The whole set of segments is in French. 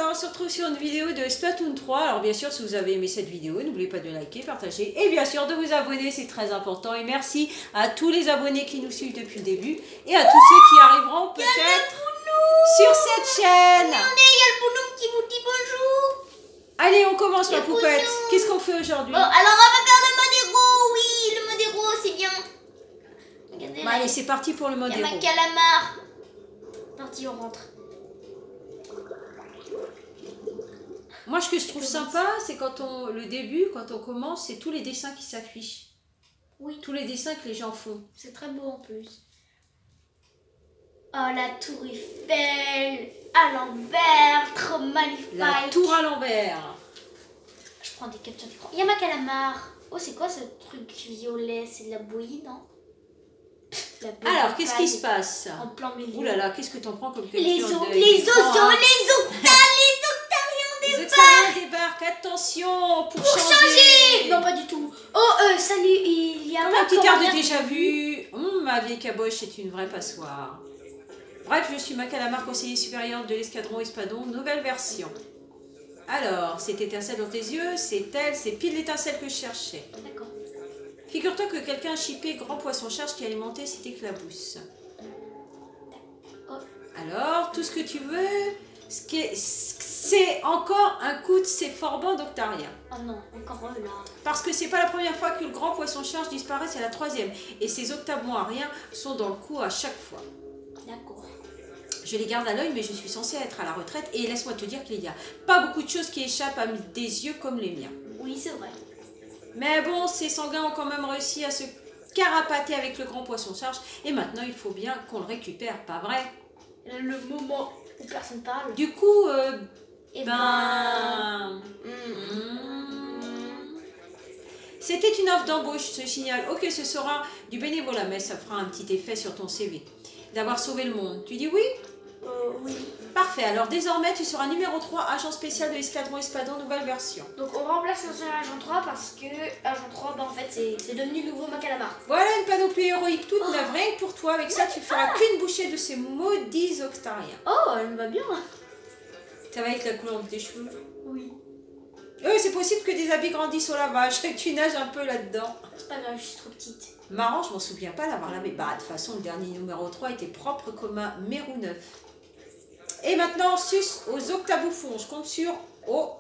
on se retrouve sur une vidéo de Splatoon 3. Alors bien sûr, si vous avez aimé cette vidéo, n'oubliez pas de liker, partager et bien sûr de vous abonner, c'est très important. Et merci à tous les abonnés qui nous suivent depuis le début et à tous ceux qui arriveront peut-être sur cette chaîne. Regardez, il y a le bonhomme qui vous dit bonjour. Allez, on commence ma poupette. Qu'est-ce qu'on fait aujourd'hui? Bon, alors on va faire le mode héros. Oui, le mode héros, c'est bien. Regardez là. Allez, c'est parti pour le mode Il y a héros. ma calamar. Parti, on rentre. Moi, ce que je trouve sympa, c'est quand le début, quand on commence, c'est tous les dessins qui s'affichent. Oui. Tous les dessins que les gens font. C'est très beau en plus. Oh, la tour Eiffel à l'envers, trop magnifique. La tour à l'envers. Je prends des captures d'écran. Il y a ma calamar. Oh, c'est quoi ce truc violet? C'est de la bouillie, non? Alors, qu'est-ce qui se passe? En plein milieu. Ouh là là, qu'est-ce que t'en prends comme capture Les d'écran, osos, hein? les octariens Les débarquent. octariens débarquent, attention pour changer. Non, pas du tout. Oh, salut, il y a Comme pas un petit air de comment déjà vu. Ma vieille caboche est une vraie passoire. Bref, je suis ma calamar, conseiller supérieur de l'escadron Espadon, nouvelle version. Alors, cette étincelle dans tes yeux, c'est elle, c'est pile l'étincelle que je cherchais. D'accord. Figure-toi que quelqu'un a chippé grand poisson charge qui a alimenté cette éclabousse. Oh. Alors, tout ce que tu veux, c'est encore un coup de ces forbans d'Octarien. Oh non, encore là. Parce que c'est pas la première fois que le grand poisson charge disparaît, c'est la troisième. Et ces octaves rien sont dans le coup à chaque fois. D'accord. Je les garde à l'œil, mais je suis censée être à la retraite. Et laisse-moi te dire qu'il n'y a pas beaucoup de choses qui échappent à des yeux comme les miens. Oui, c'est vrai. Mais bon, ces sanguins ont quand même réussi à se carapater avec le grand poisson charge. Et maintenant, il faut bien qu'on le récupère, pas vrai? Le moment où personne parle. Du coup, Eh c'était une offre d'embauche, je te signale. Ok, ce sera du bénévolat, mais ça fera un petit effet sur ton CV. D'avoir sauvé le monde. Tu dis oui? Oui. Parfait, alors désormais tu seras numéro 3, agent spécial de l'escadron Espadon, nouvelle version. Donc on remplace l'ancien agent 3 parce que agent 3, bah, en fait, c'est devenu nouveau ma calamar. Voilà une panoplie héroïque toute neuve, rien que pour toi. Avec ça, tu feras qu'une bouchée de ces maudits octariens. Oh, elle me va bien. Ça va être la couleur de tes cheveux. Oui. Oui, c'est possible que des habits grandissent au lavage, que tu nages un peu là-dedans. C'est pas grave, je suis trop petite. Marrant, je m'en souviens pas d'avoir lavé. Bah, de toute façon, le dernier numéro 3 était propre comme un mérou neuf. Et maintenant, sus aux octabouffons. Je compte sur... Oh,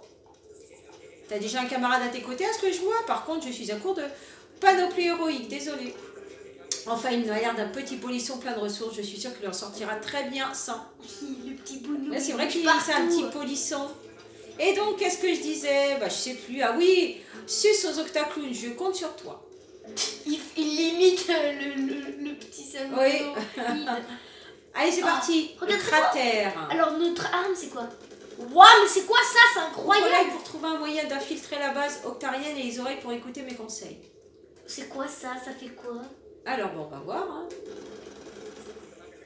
t'as déjà un camarade à tes côtés à ce que je vois. Par contre, je suis à court de panoplie héroïque. Désolée. Enfin, il m'a l'air d'un petit polisson plein de ressources. Je suis sûre qu'il en sortira très bien sans. Le petit boulot. C'est vrai qu'il c'est un petit polisson. Et donc, qu'est-ce que je disais? Bah, je sais plus. Ah oui, sus aux octaclowns. Je compte sur toi. Il limite le petit symbole. Oui. Allez, c'est parti. Le regarde, cratère. Alors, notre arme, c'est quoi? Waouh, mais c'est quoi ça? C'est incroyable. Voilà pour trouver un moyen d'infiltrer la base octarienne et les oreilles pour écouter mes conseils. C'est quoi ça? Ça fait quoi? Alors, bon, on va voir. Hein.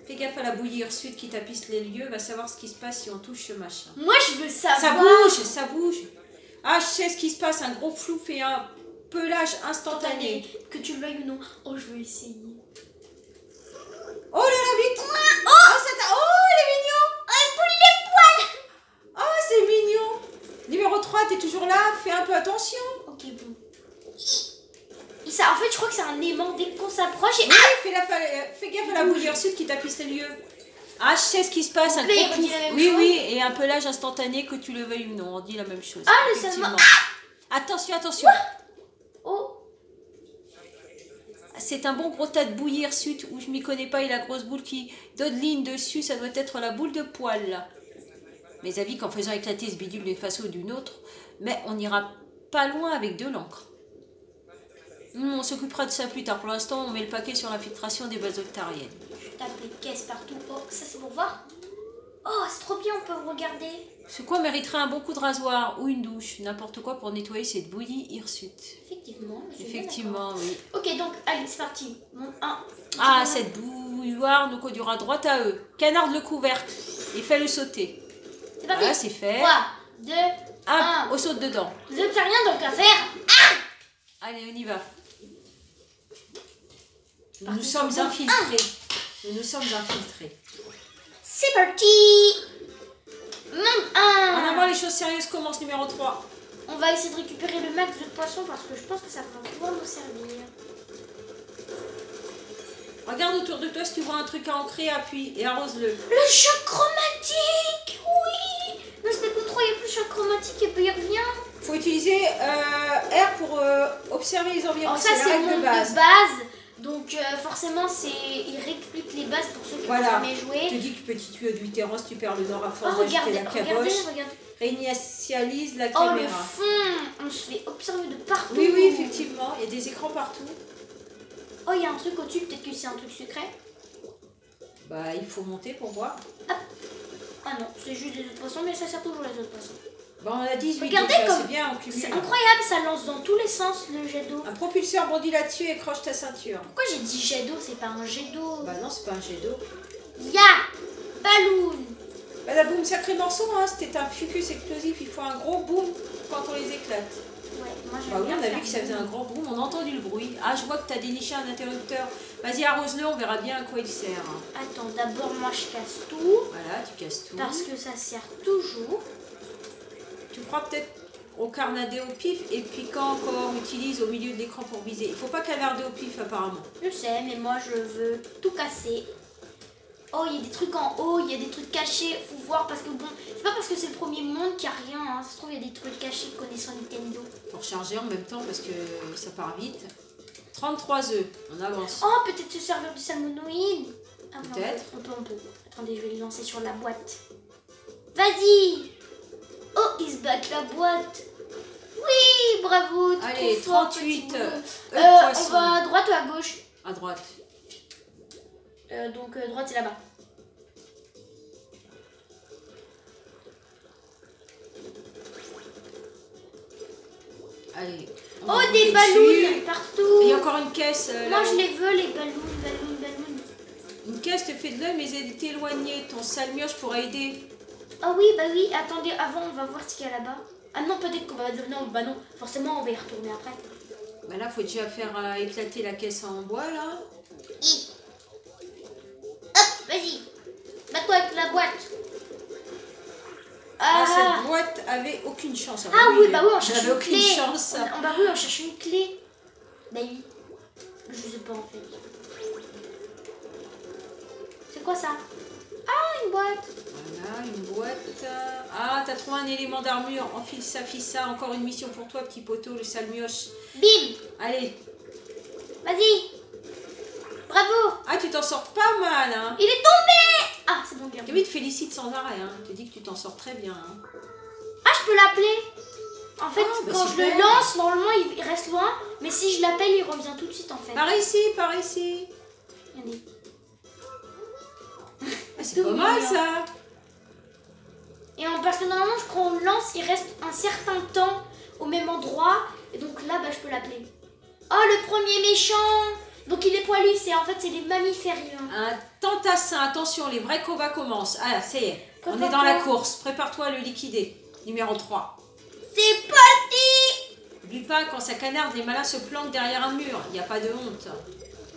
Fais gaffe à la bouillie hirsute qui tapisse les lieux. Va savoir ce qui se passe si on touche ce machin. Moi, je veux savoir. Ça bouge, ça bouge. Ah, je sais ce qui se passe. Un gros flouf et un pelage instantané. Que tu le veuilles ou non. Oh, je veux essayer. Oh là là, vite. Oh, il est mignon. Oh, pour les poils. Oh, c'est mignon. Numéro 3, t'es toujours là. Fais un peu attention. Ok, bon. Ça, en fait, je crois que c'est un aimant dès qu'on s'approche. Et... Oui, fais gaffe à la bouillie hirsute qui tapisse les lieux. Ah, je sais ce qui se passe. Un gros pouf. Oui, et un pelage instantané, que tu le veuilles ou non. On dit la même chose. Ah, le seulement. Attention, attention. Oh. C'est un bon gros tas de bouillie hirsute où je m'y connais pas et la grosse boule qui dodeline dessus, ça doit être la boule de poil. Mes avis qu'en faisant éclater ce bidule d'une façon ou d'une autre, mais on n'ira pas loin avec de l'encre. On s'occupera de ça plus tard. Pour l'instant, on met le paquet sur l'infiltration des bases octariennes. Je tape les caisses partout. Oh, ça c'est pour voir. Oh, c'est trop bien, on peut regarder. Ce quoi mériterait un bon coup de rasoir ou une douche, n'importe quoi pour nettoyer cette bouillie hirsute. Effectivement. Effectivement, oui. Ok, donc, allez, c'est parti. Mon 1. Ah, cette bouilloire nous conduira droit à eux. Canarde le couvercle et fais-le sauter. C'est parti. Voilà, c'est fait. 3, 2, 1. On saute dedans. Vous n'avez rien donc à faire. Allez, on y va. Nous nous sommes infiltrés. Nous nous sommes infiltrés. C'est parti. Monde 1. En les choses sérieuses commencent, numéro 3. On va essayer de récupérer le max de poissons parce que je pense que ça va pouvoir nous servir. Regarde autour de toi si tu vois un truc à ancrer, appuie et arrose-le. Le choc chromatique. Oui. Non, c'était coup 3, il n'y a plus de choc chromatique et puis il n'y a rien. Faut utiliser R pour observer les environs. Alors ça, c'est la le règle monde de base. de base. Donc forcément, il réexplique les bases pour ceux qui n'ont jamais joué. Je te dis que petit tuyau d'Utéran, tu perds le nord à force Oh, d'ajouter regardez, la caboche. regardez. Réinitialise la Oh, caméra. le fond. On se fait observer de partout. Oui, oui, effectivement. Il y a des écrans partout. Oh, il y a un truc au-dessus. Peut-être que c'est un truc secret. Bah, il faut monter pour voir. Ah non, c'est juste des autres poissons, mais ça sert toujours les autres poissons. Bon, on a 18, Regardez donc comme c'est bien, on cumule. c'est incroyable, ça lance dans tous les sens le jet d'eau. Un propulseur bondit là-dessus et croche ta ceinture. Pourquoi j'ai dit jet d'eau, c'est pas un jet d'eau? Bah non, c'est pas un jet d'eau. Ya Balloon. Badaboum, sacré morceau, hein. C'était un fucus explosif. Il faut un gros boom quand on les éclate. Ouais, moi j'aime Bah oui, bien on a faire vu que ça faisait un grand boom. On a entendu le bruit. Ah, je vois que tu as déniché un interrupteur. Vas-y, arrose-le, on verra bien à quoi il sert. Attends, d'abord moi je casse tout. Voilà, tu casses tout. Parce que ça sert toujours. Tu crois peut-être au carnadé au pif et puis quand encore utilise au milieu de l'écran pour viser. Il faut pas canarder au pif apparemment. Je sais, mais moi je veux tout casser. Oh, il y a des trucs en haut, il y a des trucs cachés, faut voir parce que bon, c'est pas parce que c'est le premier monde qu'il n'y a rien, hein. Ça se trouve il y a des trucs cachés connaissant Nintendo. Faut recharger en même temps parce que ça part vite. 33 œufs, on avance. Oh, peut-être se servir du salmonoïde. Ah, non, Peut-être. on peut. Attendez, je vais les lancer sur la boîte. Vas-y. Oh, il se bat avec la boîte. Oui, bravo. Allez, trop fort, 38 petit œufs bout. de On poisson. va à droite ou à gauche? À droite. Donc droite c'est là-bas. Allez. on Oh, va des monter ballons dessus. partout. Et il y a encore une caisse. Moi là-haut. je les veux les ballons. Une caisse te fait de l'œil, mais elle est éloignée. Ton sale mioche pourra aider. Ah oui, bah oui, attendez, avant on va voir ce qu'il y a là-bas. Ah non, peut-être qu'on va... Non, bah non, forcément on va y retourner après. Bah là, faut déjà faire éclater la caisse en bois, là. Hop, vas-y. Bats-toi avec la boîte. Ah, cette boîte avait aucune chance. Ah oui, bah oui, on cherche avait une aucune clé. chance. Bah oui, on cherche une clé. Bah oui. Je sais pas en fait. C'est quoi ça? Ah, une boîte. Voilà, une boîte. Ah, t'as trouvé un élément d'armure. Enfile ça, fils ça. Encore une mission pour toi, petit poteau, le sale mioche. Bim. Allez. Vas-y. Bravo. Ah, tu t'en sors pas mal, hein. Il est tombé. Ah, c'est bon, bien. Oui, te félicite sans arrêt, hein. Je te dis que tu t'en sors très bien, hein. Ah, je peux l'appeler. En fait, Ah, bah quand super. je le lance, normalement, il reste loin. Mais si je l'appelle, il revient tout de suite, en fait. Par ici, par ici. Regardez. Ah, c'est pas mal, ça. Et parce que normalement, quand on le lance, il reste un certain temps au même endroit. Et donc là, bah, je peux l'appeler. Oh, le premier méchant. Donc il est poilu, en fait, c'est les mammifères. Un tantassin, attention, les vrais combats commencent. Ah, ça y est, on est Prépare-toi. dans la course. Prépare-toi à le liquider. Numéro 3. C'est parti. N'oublie pas, quand ça canarde, les malins se planquent derrière un mur. Il n'y a pas de honte.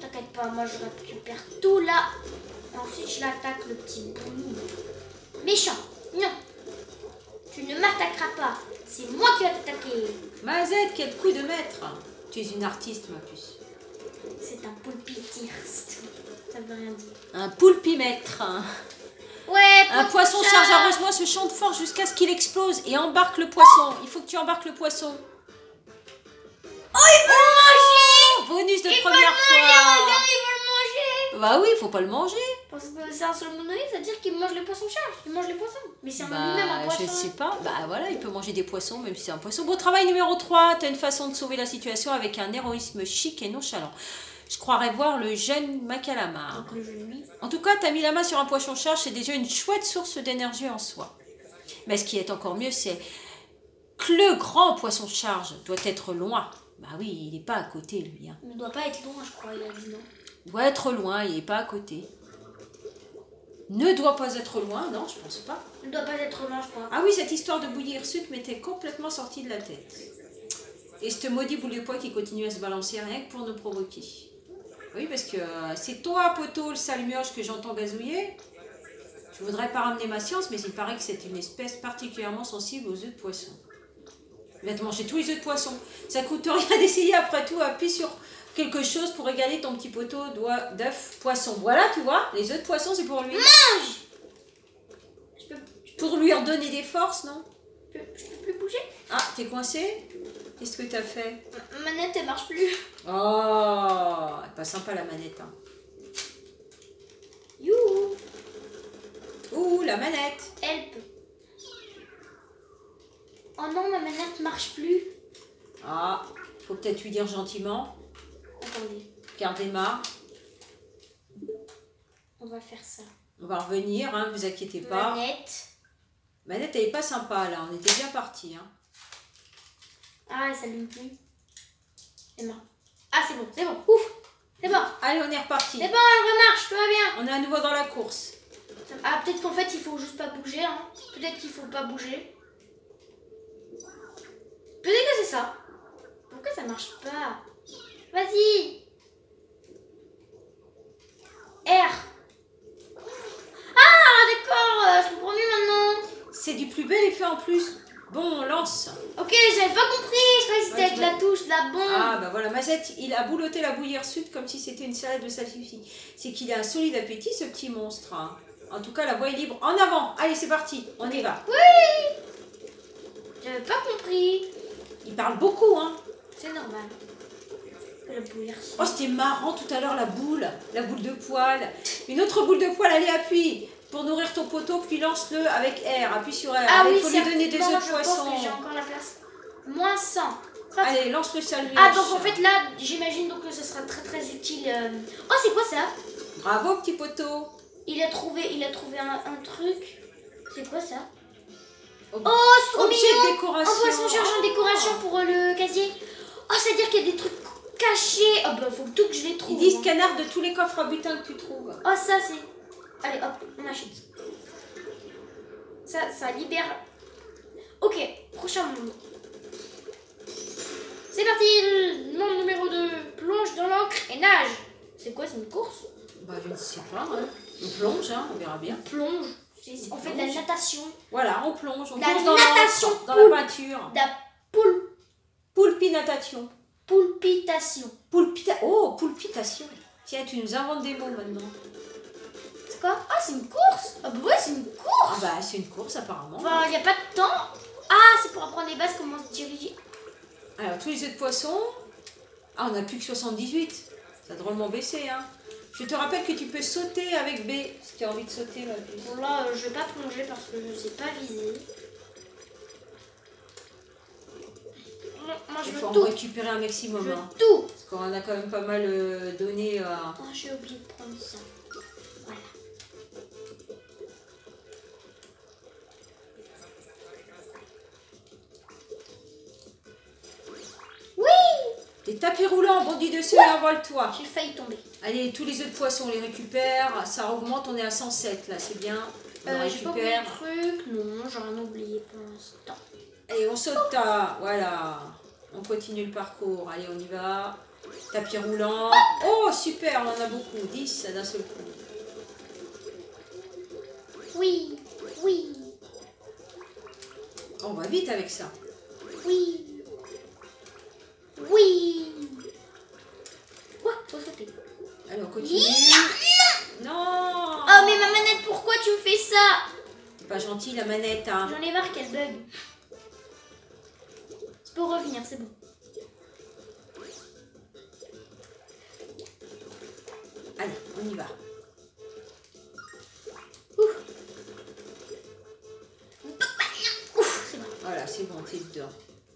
T'inquiète pas, moi je récupère tout là. Et ensuite, je l'attaque, le petit bout. Méchant, non. Tu ne m'attaqueras pas. C'est moi qui vais t'attaquer. Mazette, quel coup de maître. Tu es une artiste, ma puce. C'est un poulpitirste. Ça veut rien dire. Un poulpimètre. Ouais, Un poisson charge arrose-moi ce champ de force jusqu'à ce qu'il explose et embarque le poisson. Il faut que tu embarques le poisson. Oh, il veut le manger. Bonus de Il première veut le manger, fois. regarde, il veut le manger. Bah oui, faut pas le manger. Parce que c'est un salmonoïde, c'est-à-dire qu'il mange les poissons charges. Il mange les poissons. Mais c'est Bah, lui-même un poisson. je sais pas. Bah voilà, il peut manger des poissons, même si c'est un poisson. Beau travail numéro 3. T'as une façon de sauver la situation avec un héroïsme chic et nonchalant. Je croirais voir le jeune Macalamar. Donc le jeu de nuit. En tout cas, t'as mis la main sur un poisson charge, c'est déjà une chouette source d'énergie en soi. Mais ce qui est encore mieux, c'est que le grand poisson charge doit être loin. Bah oui, il n'est pas à côté, lui. Hein. Il ne doit pas être loin, je crois, il a dit non. Il doit être loin, il n'est pas à côté. Ne doit pas être loin, non, je pense pas. Il ne doit pas être loin, je crois. Ah oui, cette histoire de bouillir sucre m'était complètement sortie de la tête. Et ce maudit boule de pois qui continue à se balancer rien que pour nous provoquer. Oui, parce que c'est toi, poteau, le sale mioche que j'entends gazouiller. Je voudrais pas ramener ma science, mais il paraît que c'est une espèce particulièrement sensible aux œufs de poisson. Il va te manger tous les œufs de poisson. Ça coûte rien d'essayer après tout. Appuie sur quelque chose pour régaler ton petit poteau d'œufs poisson. Voilà, tu vois, les œufs de poisson, c'est pour lui. Mange! Pour lui redonner des forces, non? Je peux plus bouger. Ah, t'es coincé? Qu'est-ce que t'as fait? Ma manette, elle marche plus. Oh, elle est pas sympa la manette. Hein. Youhou! Ouh, la manette. Help. Oh non, ma manette marche plus. Ah, faut peut-être lui dire gentiment. Attendez. Gardez-moi. On va faire ça. On va revenir, hein, vous inquiétez pas. Manette. Manette, elle est pas sympa là, on était bien partis. Hein. Ah, elle s'allume plus. C'est bon. Ah, c'est bon, c'est bon. Ouf, c'est bon. Allez, on est reparti. C'est bon, elle remarche, tout va bien. On est à nouveau dans la course. Ah, peut-être qu'en fait, il faut juste pas bouger. Hein. Peut-être qu'il faut pas bouger. Peut-être que c'est ça. Pourquoi ça marche pas? Vas-y. R. Ah, d'accord, je comprends mieux maintenant. C'est du plus bel effet en plus. Bon, on lance. Ok, j'avais pas compris. Je croyais que c'était avec la touche de la bombe. Ah, bah voilà, Mazette, il a bouloté la bouillière sud comme si c'était une salade de salsifis. C'est qu'il a un solide appétit, ce petit monstre. Hein. En tout cas, la voie est libre. En avant. Allez, c'est parti. On y va. Oui. J'avais pas compris. Il parle beaucoup, hein. C'est normal. La bouillière sud. Oh, c'était marrant tout à l'heure, la boule de poil. Une autre boule de poil, allez, appuie. Pour nourrir ton poteau, puis lance-le avec R. Appuie sur R. Ah Allez, oui, il faut lui donner des œufs de je poisson. pense que j'ai encore la place. Moins 100. Allez, lance le sandwich. Ah, donc en fait là, j'imagine donc que ce sera très très utile. Oh, c'est quoi ça? Bravo, petit poteau. Il a trouvé un truc. C'est quoi ça? Ob- Oh, c'est trop Objet mignon. de décoration. Un poisson chargé en décoration pour le casier. Oh, c'est-à-dire qu'il y a des trucs cachés. Oh, bah, faut tout que je les trouve. Ils disent hein. canard de tous les coffres à butin que tu trouves. Oh, ça c'est. Allez, hop, on achète. Ça libère. Ok, prochain monde. C'est parti, monde numéro 2. Plonge dans l'encre et nage. C'est quoi, c'est une course? Bah, je ne sais pas. Hein. On plonge, hein, on verra bien. Plonge. On fait de la natation. Voilà, on plonge. On La plonge dans natation dans la peinture. De la poule. Poulpinatation. Poulpitation. Oh, poulpitation. Tiens, tu nous inventes des mots maintenant. C'est quoi? Ah, c'est une course. Ah, bah ouais, c'est une course. Ah bah, c'est une course apparemment. Enfin, il n'y a pas de temps. Ah, c'est pour apprendre les bases, comment se diriger. Alors, tous les œufs de poisson. Ah, on n'a plus que 78. Ça a drôlement baissé, hein. Je te rappelle que tu peux sauter avec B, si tu as envie de sauter, ma puce. Bon, là, je vais pas plonger parce que je sais pas viser. Moi, je Il veux faut en tout. récupérer un maximum, Je veux hein. tout. Parce qu'on a quand même pas mal donné à... Oh, j'ai oublié de prendre ça. Voilà. Oui. Des tapis roulants, bondis dessus et envole-toi. J'ai failli tomber. Allez, tous les œufs de poisson, on les récupère. Ça augmente, on est à 107 là, c'est bien. On J'ai pas oublié récupère. le truc. Non, j'ai rien oublié pour l'instant. Allez, on saute à... Voilà. On continue le parcours. Allez, on y va. Tapis roulant. Oh, super, on en a beaucoup. 10 d'un seul coup. Oui, oui, On va vite avec ça. oui, oui. Quoi? Faut sauter. Allez, on continue. Non. Oh, mais ma manette, pourquoi tu me fais ça? C'est pas gentil la manette, hein. J'en ai marre qu'elle bug. Tu peux revenir, c'est bon. Allez, on y va. Ouf, c'est bon. Voilà, c'est bon, c'est dedans.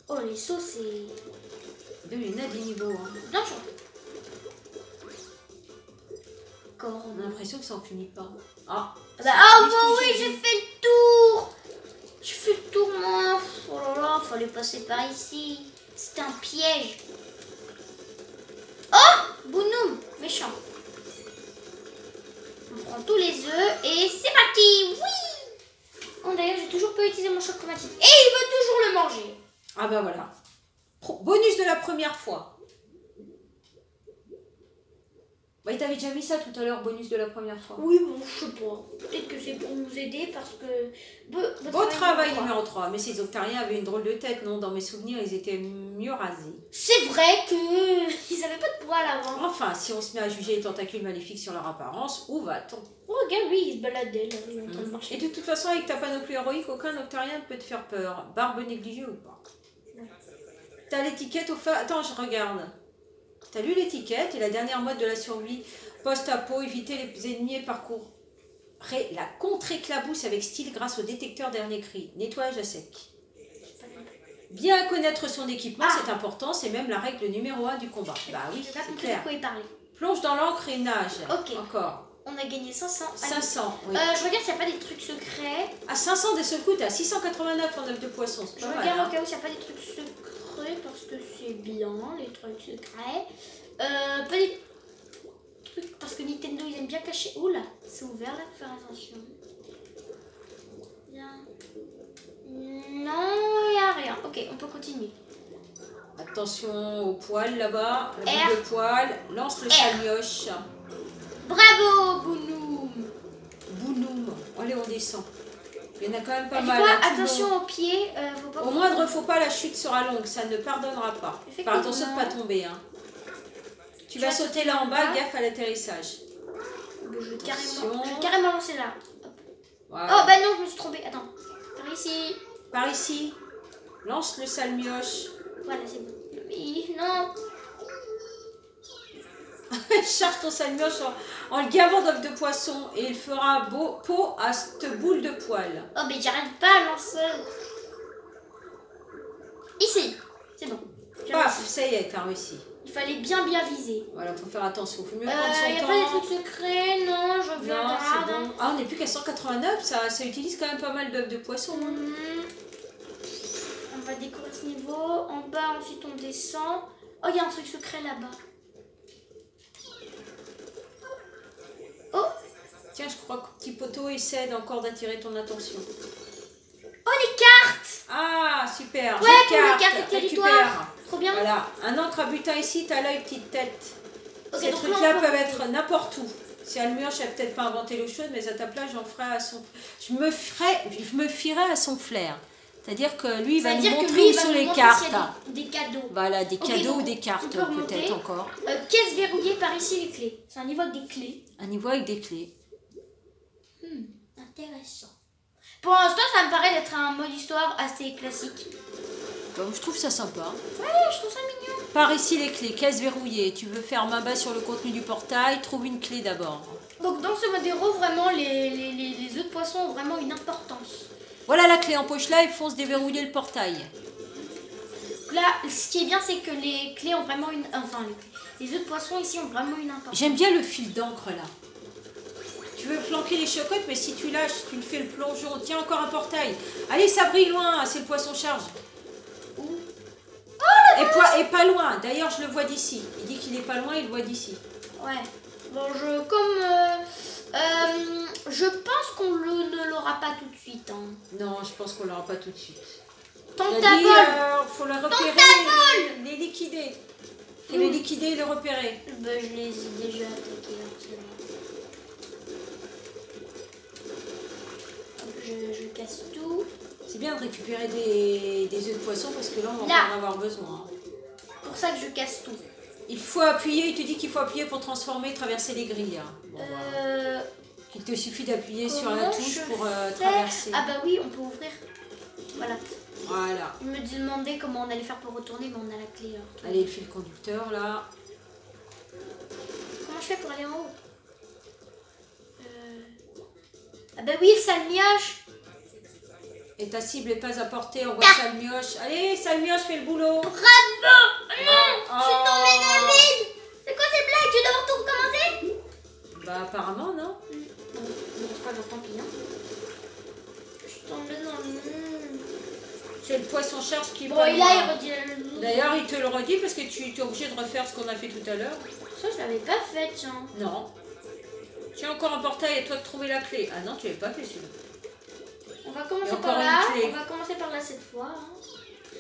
Oh, les sauts, c'est... Il y en a des niveaux, hein. Non, je... Encore. On a l'impression que ça en finit pas. Ah. Bah, oh, bah oui, j'ai fait le tour. Je fais le tour, moi. Oh là là, fallait passer par ici. C'était un piège. Oh, Bounoum, méchant. On prend tous les œufs et c'est parti. Oui. Oh, d'ailleurs, j'ai toujours pas utilisé mon choc chromatique. Et il veut toujours le manger. Ah bah voilà. Bonus de la première fois. Bah, il t'avait déjà mis ça tout à l'heure, bonus de la première fois. Oui, bon, je sais pas. Peut-être que c'est pour nous aider parce que... Beau travail numéro 3. Mais ces octariens avaient une drôle de tête, non? Dans mes souvenirs, ils étaient mieux rasés. C'est vrai que ils avaient pas de poils avant. Enfin, si on se met à juger les tentacules maléfiques sur leur apparence, où va-t-on? Oh, regarde, lui, il se baladait là, il est en train de marcher. Et de toute façon, avec ta panoplie héroïque, aucun octarien ne peut te faire peur. Barbe négligée ou pas. T'as l'étiquette au fa... Attends, je regarde. T'as lu l'étiquette et la dernière mode de la survie post-apo, éviter les ennemis et parcourir la contre-éclabousse avec style grâce au détecteur dernier cri. Nettoyage à sec. Bien connaître son équipement, c'est important, c'est même la règle numéro 1 du combat. Bah oui, c'est clair. De quoi il parlait. Plonge dans l'encre et nage. Ok. Encore. On a gagné 500. 500, oui. Je regarde s'il n'y a pas des trucs secrets. À 500 des seul coup, t'as 689 en œuf de poisson. Je regarde au cas où s'il n'y a pas des trucs secrets parce que c'est bien, les trucs secrets. Pas des trucs parce que Nintendo ils aiment bien cacher. Oula, c'est ouvert là, faut faire attention. Bien. Non, il n'y a rien. Ok, on peut continuer. Attention au poil là-bas, la boule de poil, lance le salmioche. Bravo, Bounoum. Bounoum. Allez, on descend. Il y en a quand même pas Et mal. quoi, attention aux pieds. Faut pas au moindre faux pas, la chute sera longue, ça ne pardonnera pas. Faire attention de ne pas tomber. Hein. Tu vas sauter là en bas, gaffe à l'atterrissage. Je vais carrément lancer là. Voilà. Oh bah non, je me suis trompée. Attends. Par ici. Par ici. Lance le salmioche. Voilà, c'est bon. Oui, non. Charge ton salmioche en le gavant d'œuf de poisson et il fera peau à cette boule de poil. Oh mais j'arrête pas à lancer. Ici. C'est bon. Paf, ça y est, t'as réussi. Il fallait bien viser. Voilà, faut faire attention, faut mieux prendre son temps. Il n'y a pas des trucs secrets, non, je veux non, c'est bon. Ah, on n'est plus qu'à 189, ça utilise quand même pas mal d'œufs de poisson. On va décorer ce niveau. En bas, ensuite on descend. Oh, il y a un truc secret là-bas. Oh. Tiens, je crois que petit poteau essaie encore d'attirer ton attention. Oh, les cartes! Ah, super. Ouais, pour les cartes de territoire. Trop bien. Voilà, un encre à butin ici, t'as l'œil petite tête. Okay, ces trucs-là peuvent être n'importe où. Si Almurch n'a peut-être pas inventé l'eau chaude, mais à ta place, j'en ferai à son... Je me fierai à son flair. C'est-à-dire que lui, il va nous montrer où sont les cartes. Des cadeaux. Voilà, des cadeaux ou des cartes, peut-être encore. Caisse verrouillée par ici, les clés. C'est un niveau avec des clés. Un niveau avec des clés. Intéressant. Pour l'instant, ça me paraît d'être un mode histoire assez classique. Donc, je trouve ça sympa. Ouais, je trouve ça mignon. Par ici, les clés, caisse verrouillée. Tu veux faire main basse sur le contenu du portail, trouve une clé d'abord. Donc, dans ce mode héros, vraiment, les œufs de poisson ont vraiment une importance. Voilà la clé, empoche là et fonce déverrouiller le portail. Là, ce qui est bien, c'est que les clés ont vraiment une... Enfin, les œufs de poisson ici ont vraiment une importance. J'aime bien le fil d'encre là. Tu veux flanquer les chocottes, mais si tu lâches, tu le fais le plongeon. Tiens, encore un portail. Allez, ça brille loin, c'est le poisson charge. Où? Et pas loin, d'ailleurs je le vois d'ici. Il dit qu'il est pas loin, il le voit d'ici. Ouais. Bon, je pense qu'on ne l'aura pas tout de suite. Hein. Non, je pense qu'on l'aura pas tout de suite. Tentavol. Faut le repérer, les liquider. Faut le liquider et le repérer. Ben, je les ai déjà attaqués. Je casse tout. C'est bien de récupérer des œufs de poisson parce que là on va en avoir besoin. C'est pour ça que je casse tout. Il faut appuyer, il te dit qu'il faut appuyer pour transformer, traverser les grilles. Bon, qu'il te suffit d'appuyer sur la touche pour traverser. Ah bah oui, on peut ouvrir. Voilà. Voilà. Il me demandait comment on allait faire pour retourner, mais on a la clé. Allez, le fil conducteur là. Comment je fais pour aller en haut? Ah bah oui, le salmioche. Et ta cible n'est pas à portée, on voit salmioche. Allez, salmioche, fais le boulot. Bravo. Non, je suis tombée dans le vide. C'est quoi ces blagues? Je vais devoir tout recommencer? Bah apparemment, non. Bon, c'est pas grave, tant pis. Hein. Je suis tombée dans le vide. C'est le poisson charge qui... Bon, et là, il redit le... D'ailleurs, il te le redit parce que tu es obligé de refaire ce qu'on a fait tout à l'heure. Ça, je l'avais pas fait, tiens. Non. Tu as encore un portail et toi de trouver la clé. Ah non, tu l'avais pas fait celui-là. On va commencer par là. On va commencer par là cette fois. Hein.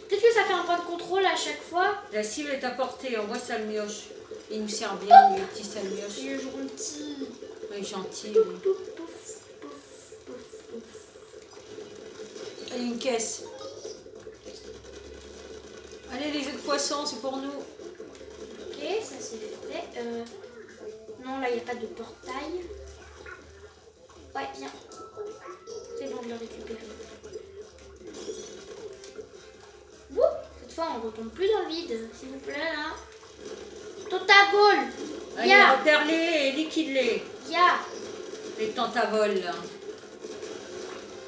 Peut-être que ça fait un point de contrôle à chaque fois. La cible est à portée, on voit salmioche. Il nous sert bien, le petit salmioche. Il est gentil. Il est gentil. Pouf, Oui. pouf, pouf, pouf, pouf, pouf. Allez, une caisse. Allez, les œufs de poisson, c'est pour nous. Ok, ça c'est fait. Non, là, il n'y a pas de portail. Ouais, viens. C'est bon, je l'ai récupéré. Wouh, cette fois, on retombe plus dans le vide, s'il vous plaît, là. Totagol. Allez, Ya. repère-les et liquide-les. Ya. Les tentavols, là.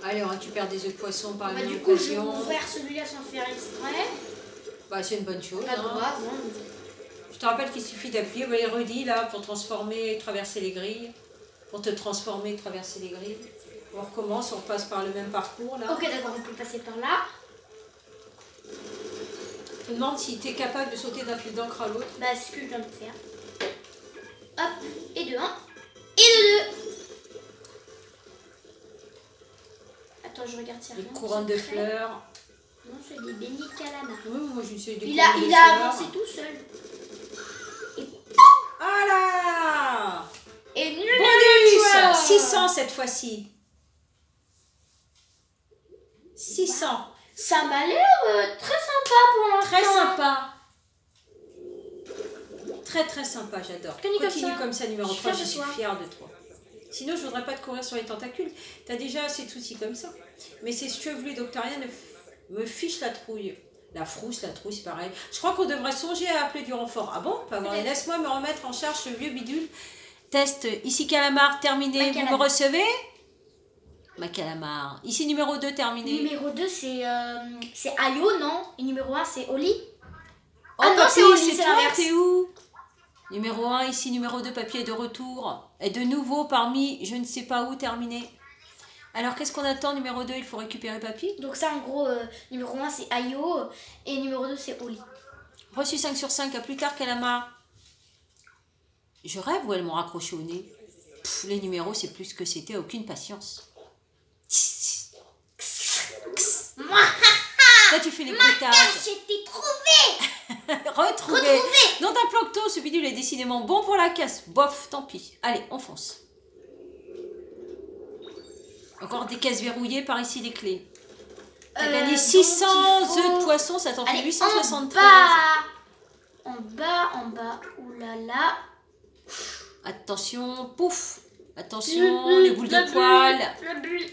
Allez, on récupère des œufs de poisson par la Bah, même du coup, je vais occasion. ouvrir celui-là sans faire exprès. Bah, c'est une bonne chose. Pas hein. grave, hein. Je te rappelle qu'il suffit d'appuyer, vous les redis là, pour transformer et traverser les grilles. Pour te transformer et traverser les grilles. On recommence, on repasse par le même parcours là. Ok, d'accord, on peut passer par là. Je te demande si tu es capable de sauter d'un fil d'encre à l'autre. Bah, c'est ce que je viens de faire. Hop, et de 1, et de 2. Attends, je regarde si Des rien. couronnes de secret. fleurs. Non, c'est des bénis calamars. Oui, moi j'essaie de Il a avancé tout seul. Ah là Et Bonus 600 cette fois-ci. 600. Ça m'a l'air très sympa pour l'instant. Très sympa. Très très sympa, j'adore. Continue comme ça, numéro Je suis 3, fière je de suis toi. fière de toi. Sinon, je voudrais pas te courir sur les tentacules. T'as déjà assez de soucis comme ça. Mais ces chevelus doctoriens me fichent la trouille. La frousse, la trouille, c'est pareil. Je crois qu'on devrait songer à appeler du renfort. Ah bon? Pas vrai. Peut-être. Laisse-moi me remettre en charge ce vieux bidule. Test ici calamar terminé. Ma Vous calamar. me recevez? Ma calamar. Ici numéro 2 terminé. Numéro 2, c'est Ayo, non? Et numéro 1, c'est Oli. Oh, Ah non, papy, c'est Oli, c'est c'est toi, l'inverse. t'es où? Numéro 1, ici, numéro 2, papier de retour. Et de nouveau parmi je ne sais pas où terminé. Alors, qu'est-ce qu'on attend? Numéro 2, il faut récupérer papy. Donc ça, en gros, numéro 1, c'est Ayo. Et numéro 2, c'est Oli. Reçu 5 sur 5, à plus tard, Calamar. Je rêve ou elles m'ont raccroché au nez? Pff, les numéros, c'est plus que c'était, aucune patience. Toi, tu fais les bruitages. J'étais trouvé. Retrouvé. Dans ta plancton, ce bidule est décidément bon pour la casse. Bof, tant pis. Allez, on fonce. Encore des caisses verrouillées, par ici des clés. T'as gagné 600 œufs de poisson, ça t'en fait Allez, 873. En bas. Oulala. Attention, pouf. Attention, les boules de poils. La bulle.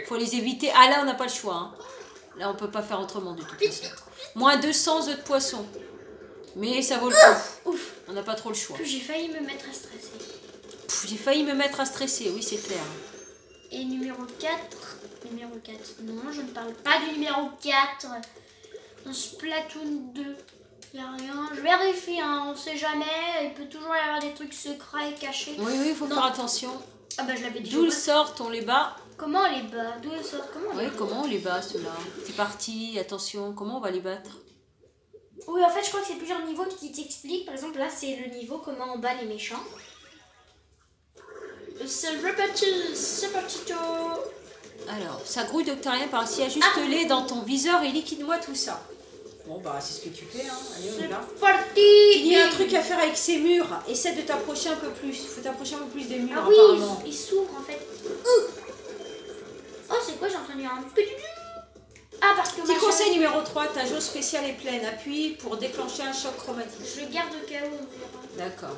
Faut les éviter. Ah là, on n'a pas le choix. Hein. Là, on peut pas faire autrement du tout. Moins 200 œufs de poisson. Mais ça vaut le coup. Ouf. On n'a pas trop le choix. J'ai failli me mettre à stresser. J'ai failli me mettre à stresser, oui, c'est clair. Et numéro 4. Numéro 4. Non, je ne parle pas du numéro 4. Dans Splatoon 2. Il n'y a rien. Je vérifie, hein, on sait jamais. Il peut toujours y avoir des trucs secrets et cachés. Oui, il faut Non. faire attention. Ah bah je l'avais dit. D'où ils sortent, on les bat. Comment on les bat? D'où ils sortent? Comment on les Oui, bat? comment on les bat, ceux-là? C'est parti, attention, comment on va les battre? Oui, en fait, je crois que c'est plusieurs niveaux qui t'expliquent. Par exemple, là, c'est le niveau comment on bat les méchants. C'est repartito. Alors, ça grouille doctorien par ici, ajuste-les dans ton viseur et liquide-moi tout ça. Bon, bah, c'est ce que tu fais, hein. Allez, on y va. Parti. Il y a un truc à faire avec ces murs. Essaie de t'approcher un peu plus. Il faut t'approcher un peu plus des murs, Ah oui, apparemment. il s'ouvre en fait. Oh, c'est quoi? J'ai entendu un petit. Ah, parce que Petit conseil numéro 3, ta jauge spéciale est pleine. Appuie pour déclencher un choc chromatique. Je le garde au cas où on verra. D'accord.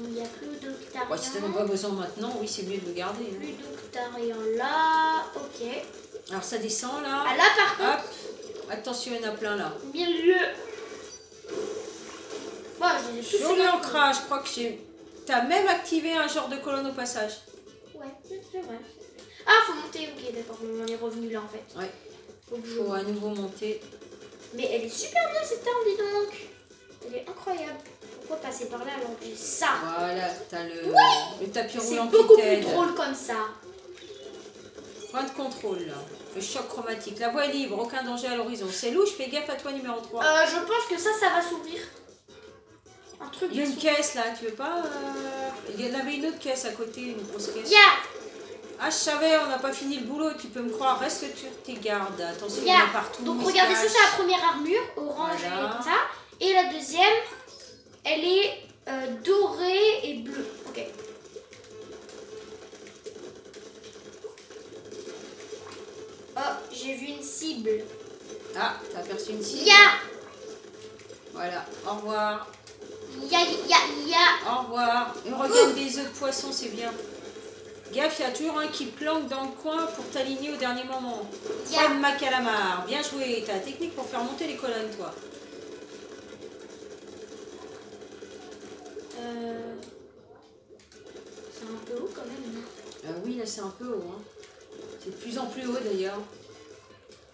Il n'y a plus d'octarien. Ouais, si t'en as pas besoin maintenant, oui, c'est mieux de le garder. Hein. Plus d'octarien là. Ok. Alors, ça descend là. Ah là, par contre. Hop. Attention, il y en a plein là. Milieu. Bon, je les ai tous Joli fait. ancrage, je crois que j'ai... T'as même activé un genre de colonne au passage. Ouais, c'est vrai. Ah, faut monter. Ok, d'accord. On est revenu là en fait. Ouais. Faut que je- Faut à nouveau monter. Mais elle est super bien cette arme, dis donc. Elle est incroyable. Pourquoi passer par là alors que j'ai ça? Voilà, t'as le tapis C'est roulant beaucoup qui plus t'aide. drôle comme ça. Point de contrôle là. Le choc chromatique. La voie est libre, aucun danger à l'horizon. C'est louche, fais gaffe à toi numéro 3. Je pense que ça va s'ouvrir. Un truc Il y a de une caisse là, tu veux pas Il y en avait une autre caisse à côté, une grosse caisse. Ya. Ah, je savais, on n'a pas fini le boulot, tu peux me croire. Reste sur tes gardes. Attention, il y Ya. en a partout. Donc ils se regardez, ça cachent. c'est la première armure, orange Voilà. et comme ça. Et la deuxième, elle est dorée et bleue. Ok. Oh, j'ai vu une cible. Ah, t'as aperçu une cible. Ya. Voilà, au revoir. Ya. Au revoir. Et regarde des œufs de poisson, c'est bien. Gaffe, il y a toujours un qui planque dans le coin pour t'aligner au dernier moment. Ya. Fred Macalamar, bien joué. T'as la technique pour faire monter les colonnes, toi. C'est un peu haut quand même. Oui, là c'est un peu haut. Hein. C'est de plus en plus haut d'ailleurs.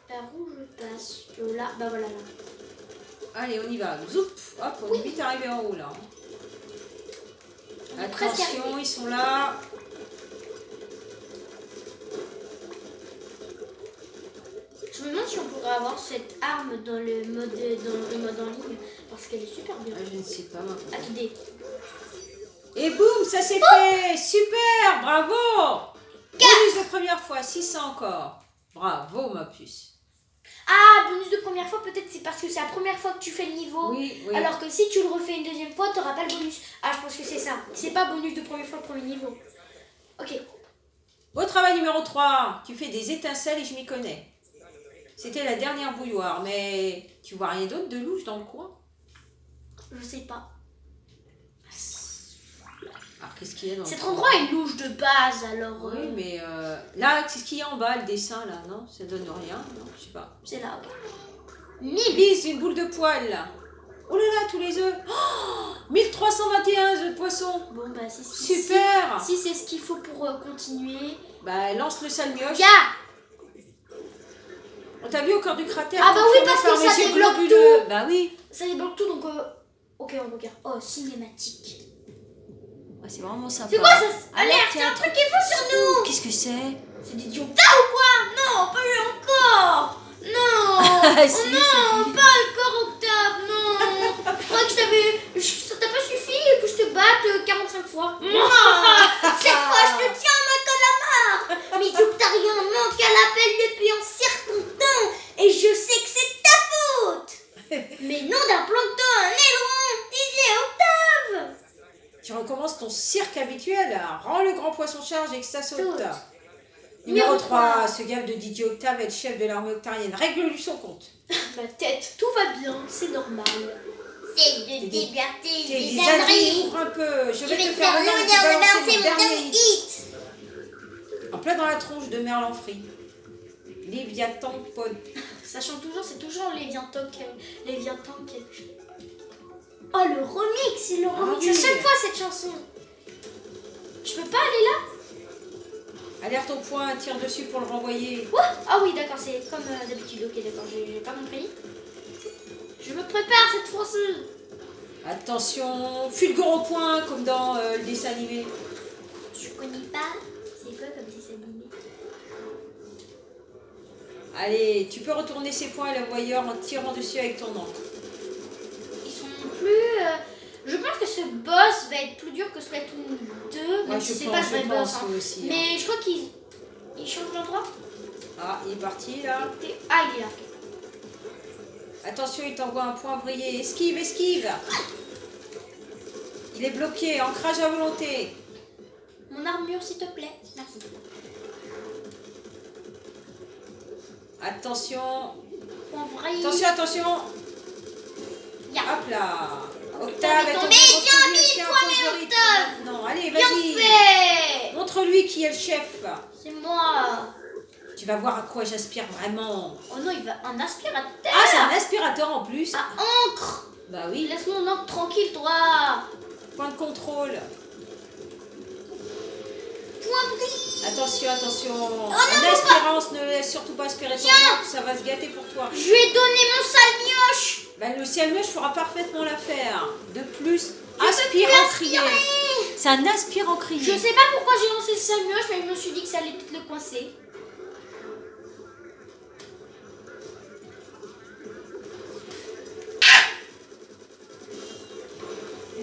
Par où je passe? Là, bah voilà là. Allez, on y va. Zoup. Hop, on est vite arrivé en haut là. On est presque Attention, arrivé. ils sont là. Je me demande si on pourrait avoir cette arme dans le mode en ligne parce qu'elle est super bien. Ah, je ne sais pas maintenant. Attendez. Et boum, ça s'est fait. Super, bravo. Bonus de première fois, 600 encore. Bravo ma puce. Ah, bonus de première fois, peut-être c'est parce que c'est la première fois que tu fais le niveau. Oui, oui. Alors que si tu le refais une deuxième fois, tu n'auras pas le bonus. Ah, je pense que c'est ça. C'est pas bonus de première fois, premier niveau. Ok. Beau travail numéro 3. Tu fais des étincelles et je m'y connais. C'était la dernière bouilloire, mais tu vois rien d'autre de louche dans le coin? Je sais pas. Alors qu'est-ce qu'il y a dans le Cet coin? endroit est louche de base, alors. Oui, mais là, qu'est-ce qu'il y a en bas, le dessin là? Non, ça donne rien. Non, je sais pas. C'est là, ok. Lise, une boule de poil là. Oh là là, tous les œufs. Oh, 1321 œufs de poisson. Bon, bah, c'est Super. Si c'est ce qu'il faut pour continuer. Bah, lance le salmioche. Ya. On t'a vu au cœur du cratère? Ah bah oui, confirmé parce par que mes ça yeux débloque globuleux. Bah oui. Ça débloque tout, donc. Ok, on regarde. Oh, cinématique. Ouais, c'est vraiment sympa. C'est quoi ça? Alerte, Alerte, il y a un truc qui est faux sur nous. Qu'est-ce que c'est? C'est des idiots. T'as ou quoi? Non, pas lui encore. Non. Si, Oh non, pas encore Octave, non. Je crois que je t'avais. Ça t'a pas suffi que je te batte 45 fois. Cette fois, je te tiens ma calamar. Mais Octarien manque à l'appel depuis un certain temps. Et je sais que c'est ta faute. Mais non d'un plancton, un aileron. Disait Octave. Tu recommences ton cirque habituel. Là. Rends le grand poisson charge et que ça saute. Saute. Numéro 3. Ce gaffe de Didier Octave est le chef de l'armée octarienne. Règle-lui son compte. Ma tête, tout va bien, c'est normal. C'est de liberté, Des âneries, ouvre un peu. Je vais te faire l'honneur de balancer mon dernier hit. En plein dans la tronche de Merlan Free. Léviathan Pod. Sachant toujours, c'est toujours Léviathan qui... Oh, le remix, c'est le remix oui. à chaque fois cette chanson. Je peux pas aller là? Alerte au point, tire dessus pour le renvoyer. Quoi? Ah oui, d'accord, c'est comme d'habitude. Ok, d'accord, j'ai pas compris. Je me prépare cette fois-ci. Attention, fulgure au point comme dans le dessin animé. Je connais pas. C'est quoi comme dessin animé? Allez, tu peux retourner ces points à la voyeur en tirant dessus avec ton encre. Ils sont plus... Je pense que ce boss va être plus dur que Splatoon 2, même Ouais, si je c'est pense, pas le vrai je boss. pense Hein. aussi. Hein. Mais je crois qu'il change d'endroit. Ah, il est parti là. Ah, il est là. Attention, il t'envoie un point vrillé. Esquive, esquive. Il est bloqué, ancrage à volonté. Mon armure, s'il te plaît. Merci. Attention. En vrai. Attention, attention. Ya. Hop là. Octave Octave est est tombé. tombé. Bien Retrouve-lui, tiens, toi, pose mais le rythme. Octave. Non, allez, Bien vas-y. fait. Montre-lui qui est le chef. C'est moi. Tu vas voir à quoi j'aspire vraiment. Oh non, il va un aspirateur. Ah, c'est un aspirateur en plus. Ah, encre. Bah oui. Laisse mon encre tranquille, toi. Point de contrôle. Poivri. Attention, attention. non, En aspirance, ne laisse surtout pas aspirer ton encre, ça va se gâter pour toi. Je lui ai donné mon salmioche. Bah, le salmioche fera parfaitement l'affaire. De plus, Je aspire peux plus en crier. C'est un aspire en crier. Je sais pas pourquoi j'ai lancé le salmioche, mais je me suis dit que ça allait peut-être le coincer.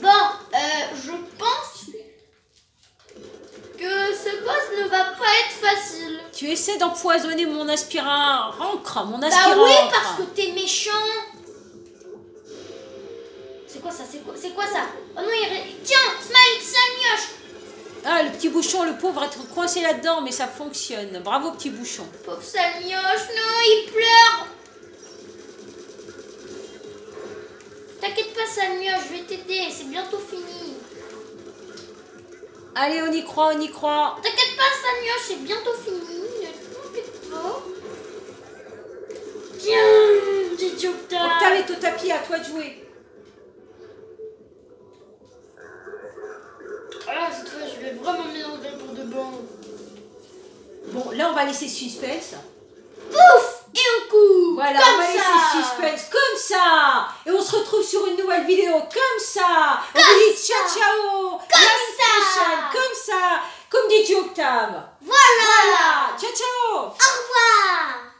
Bon, je pense que ce boss ne va pas être facile. Tu essaies d'empoisonner mon aspirant encre, mon Bah aspirant oui, encre. parce que t'es méchant. C'est quoi ça? C'est quoi ça? Oh non, tiens, Smile, sale mioche. Ah, le petit bouchon, le pauvre, être coincé là-dedans, mais ça fonctionne. Bravo, petit bouchon. Pauvre sale mioche, non, il pleure. T'inquiète pas, sale mioche, je vais t'aider, c'est bientôt fini. Allez, on y croit, on y croit. T'inquiète pas, sale mioche, c'est bientôt fini. Ne t'inquiète pas. Tiens, j'ai dit Octave. Octave est au tapis, à toi de jouer. Ah, cette fois, je vais vraiment m'énerver pour de bon. Bon, là, on va laisser suspense. Pouf! Et on coupe. Voilà, comme on va laisser suspense comme ça. Et on se retrouve sur une nouvelle vidéo comme ça. On vous dit ciao, ciao. Comme ça. Comme dit Octave. Voilà. Ciao, ciao. Au revoir.